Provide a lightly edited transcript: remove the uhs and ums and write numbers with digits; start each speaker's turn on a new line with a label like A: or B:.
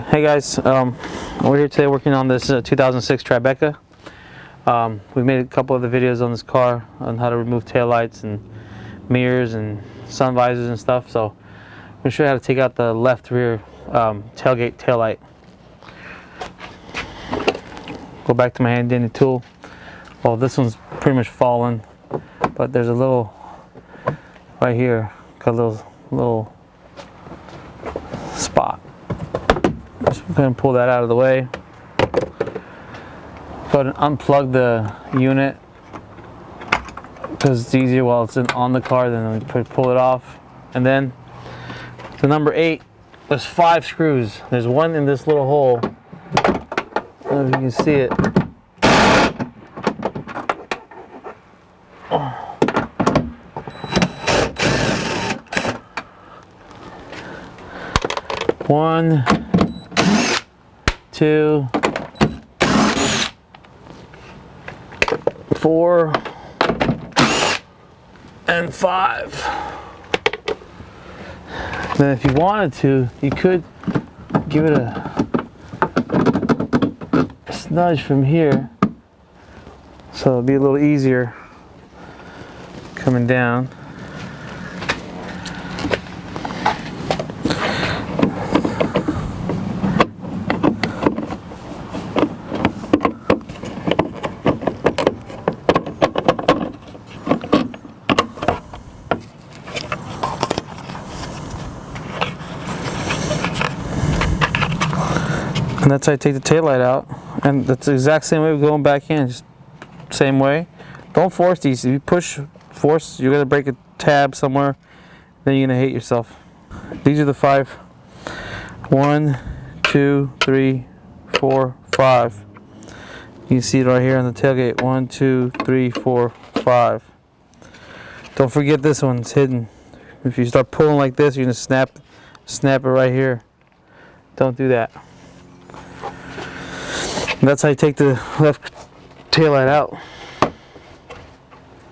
A: Hey guys, we're here today working on this 2006 Tribeca. We made a couple of the videos on this car on how to remove taillights and mirrors and sun visors and stuff. So I'm going to show you how to take out the left rear tailgate taillight. Go back to my hand dandy tool. Well, this one's pretty much fallen, but there's a little right here, got a little spot. Just going to pull that out of the way. Go ahead and unplug the unit because it's easier while it's on the car than we pull it off. And then the number 8, there's 5 screws. There's one in this little hole. I don't know if you can see it. One, 2, 4, and 5. Then if you wanted to, you could give it a nudge from here, so it'll be a little easier coming down. And that's how you take the taillight out. And that's the exact same way we're going back in, just same way. Don't force these. If you force, you're gonna break a tab somewhere, then you're gonna hate yourself. These are the 5. 1, 2, 3, 4, 5. You can see it right here on the tailgate. 1, 2, 3, 4, 5. Don't forget this one, it's hidden. If you start pulling like this, you're gonna snap it right here. Don't do that. And that's how you take the left taillight out.